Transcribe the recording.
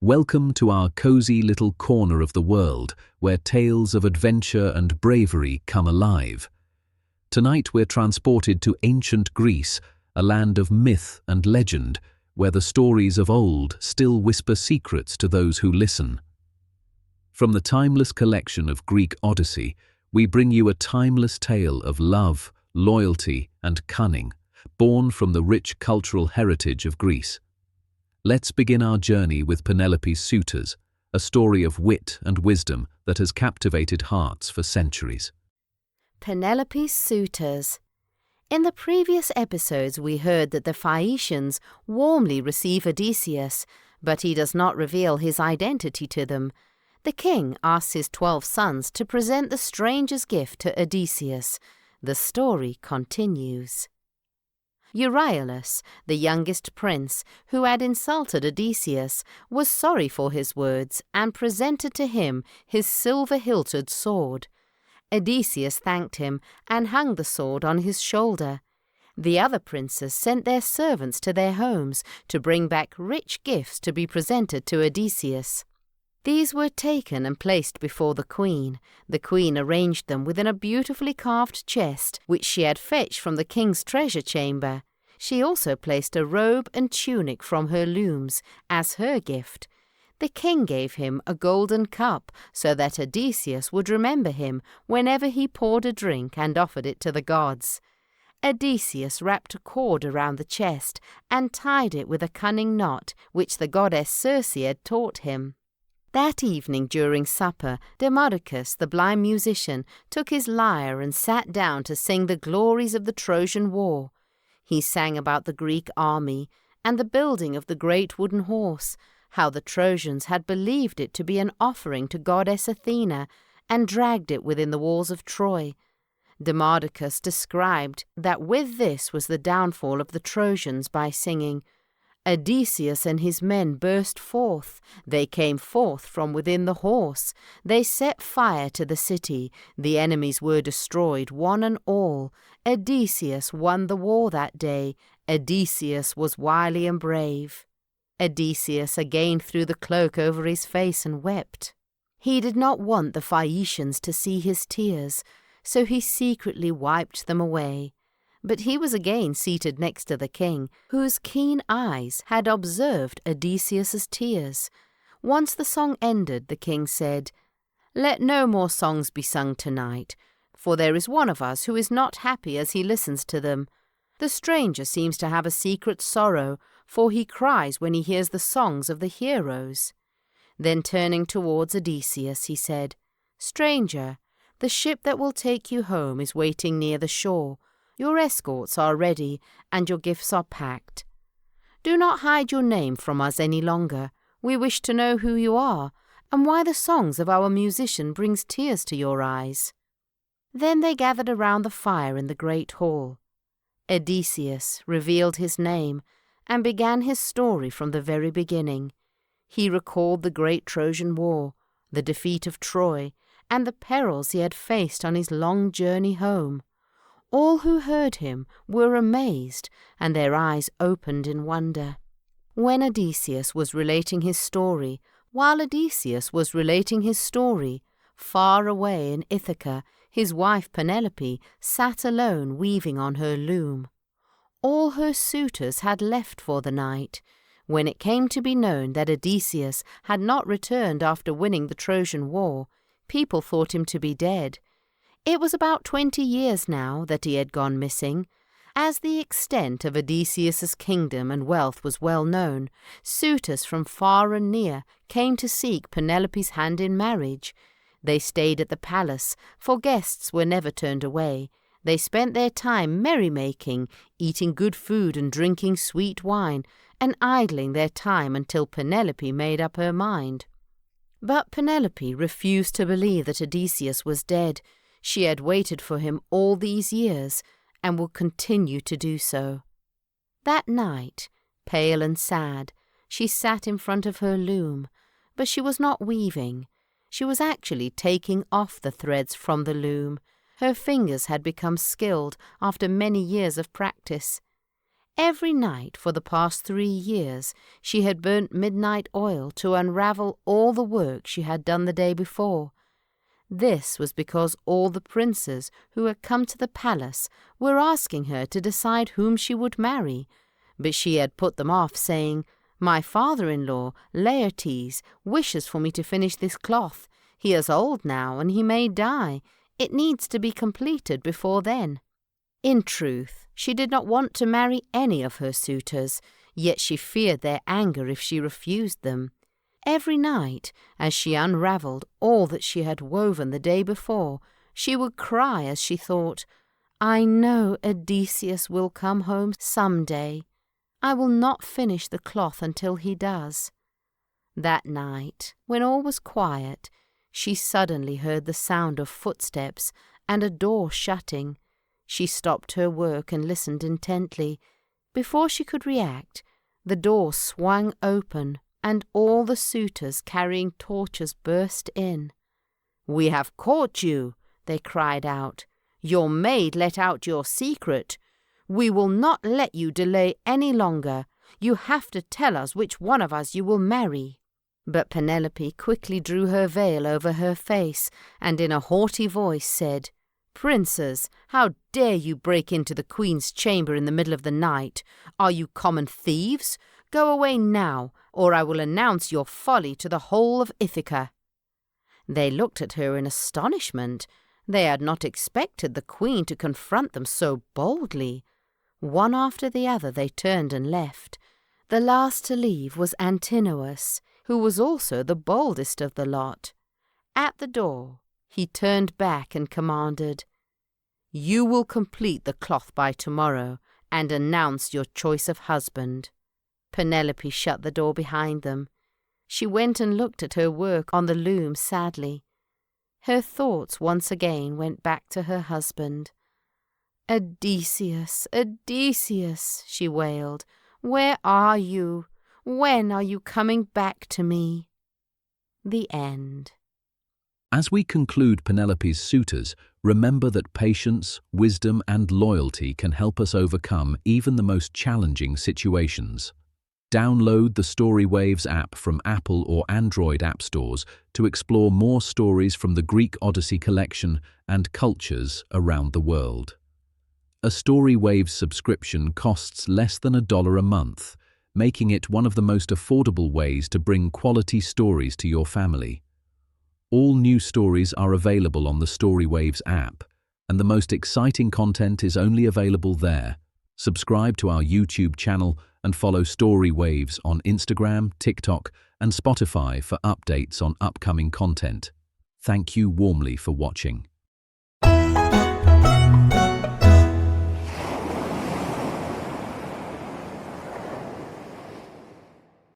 Welcome to our cozy little corner of the world where tales of adventure and bravery come alive. Tonight we're transported to ancient Greece, a land of myth and legend, where the stories of old still whisper secrets to those who listen. From the timeless collection of Greek Odyssey, we bring you a timeless tale of love, loyalty, and cunning, born from the rich cultural heritage of Greece. Let's begin our journey with Penelope's Suitors, a story of wit and wisdom that has captivated hearts for centuries. Penelope's Suitors. In the previous episodes we heard that the Phaeacians warmly receive Odysseus, but he does not reveal his identity to them. The king asks his 12 sons to present the stranger's gift to Odysseus. The story continues. Euryalus, the youngest prince, who had insulted Odysseus, was sorry for his words and presented to him his silver-hilted sword. Odysseus thanked him and hung the sword on his shoulder. The other princes sent their servants to their homes to bring back rich gifts to be presented to Odysseus. These were taken and placed before the queen. The queen arranged them within a beautifully carved chest, which she had fetched from the king's treasure chamber. She also placed a robe and tunic from her looms as her gift. The king gave him a golden cup so that Odysseus would remember him whenever he poured a drink and offered it to the gods. Odysseus wrapped a cord around the chest and tied it with a cunning knot which the goddess Circe had taught him. That evening during supper, Demodocus, the blind musician, took his lyre and sat down to sing the glories of the Trojan War. He sang about the Greek army and the building of the great wooden horse, how the Trojans had believed it to be an offering to goddess Athena and dragged it within the walls of Troy. Demodocus described that with this was the downfall of the Trojans by singing, Odysseus and his men burst forth. They came forth from within the horse. They set fire to the city. The enemies were destroyed, one and all. Odysseus won the war that day. Odysseus was wily and brave. Odysseus again threw the cloak over his face and wept. He did not want the Phaeacians to see his tears, so he secretly wiped them away. But he was again seated next to the king, whose keen eyes had observed Odysseus's tears. Once the song ended, the king said, "Let no more songs be sung tonight, for there is one of us who is not happy as he listens to them. The stranger seems to have a secret sorrow, for he cries when he hears the songs of the heroes." Then turning towards Odysseus, he said, "Stranger, the ship that will take you home is waiting near the shore. Your escorts are ready, and your gifts are packed. Do not hide your name from us any longer. We wish to know who you are, and why the songs of our musician brings tears to your eyes." Then they gathered around the fire in the great hall. Odysseus revealed his name, and began his story from the very beginning. He recalled the great Trojan War, the defeat of Troy, and the perils he had faced on his long journey home. All who heard him were amazed, and their eyes opened in wonder. While Odysseus was relating his story, far away in Ithaca, his wife Penelope sat alone weaving on her loom. All her suitors had left for the night. When it came to be known that Odysseus had not returned after winning the Trojan War, people thought him to be dead. It was about 20 years now that he had gone missing. As the extent of Odysseus's kingdom and wealth was well known, suitors from far and near came to seek Penelope's hand in marriage. They stayed at the palace, for guests were never turned away. They spent their time merrymaking, eating good food and drinking sweet wine, and idling their time until Penelope made up her mind. But Penelope refused to believe that Odysseus was dead. She had waited for him all these years, and will continue to do so. That night, pale and sad, she sat in front of her loom, but she was not weaving. She was actually taking off the threads from the loom. Her fingers had become skilled after many years of practice. Every night for the past 3 years she had burnt midnight oil to unravel all the work she had done the day before. This was because all the princes who had come to the palace were asking her to decide whom she would marry, but she had put them off, saying, "My father-in-law, Laertes, wishes for me to finish this cloth. He is old now, and he may die. It needs to be completed before then." In truth, she did not want to marry any of her suitors, yet she feared their anger if she refused them. Every night, as she unravelled all that she had woven the day before, she would cry as she thought, "I know Odysseus will come home some day. I will not finish the cloth until he does." That night, when all was quiet, she suddenly heard the sound of footsteps and a door shutting. She stopped her work and listened intently. Before she could react, the door swung open, and all the suitors carrying torches burst in. "We have caught you," they cried out. "Your maid let out your secret. We will not let you delay any longer. You have to tell us which one of us you will marry." But Penelope quickly drew her veil over her face and in a haughty voice said, "Princes, how dare you break into the queen's chamber in the middle of the night? Are you common thieves? Go away now, or I will announce your folly to the whole of Ithaca." They looked at her in astonishment. They had not expected the queen to confront them so boldly. One after the other they turned and left. The last to leave was Antinous, who was also the boldest of the lot. At the door, he turned back and commanded, "You will complete the cloth by tomorrow and announce your choice of husband." Penelope shut the door behind them. She went and looked at her work on the loom sadly. Her thoughts once again went back to her husband. "Odysseus, Odysseus," she wailed, "where are you? When are you coming back to me?" The end. As we conclude Penelope's Suitors, remember that patience, wisdom, and loyalty can help us overcome even the most challenging situations. Download the Story Waves app from Apple or Android app stores to explore more stories from the Greek Odyssey collection and cultures around the world. A Story Waves subscription costs less than $1 a month, making it one of the most affordable ways to bring quality stories to your family. All new stories are available on the Story Waves app, and the most exciting content is only available there. Subscribe to our YouTube channel and follow Story Waves on Instagram, TikTok, and Spotify for updates on upcoming content. Thank you warmly for watching.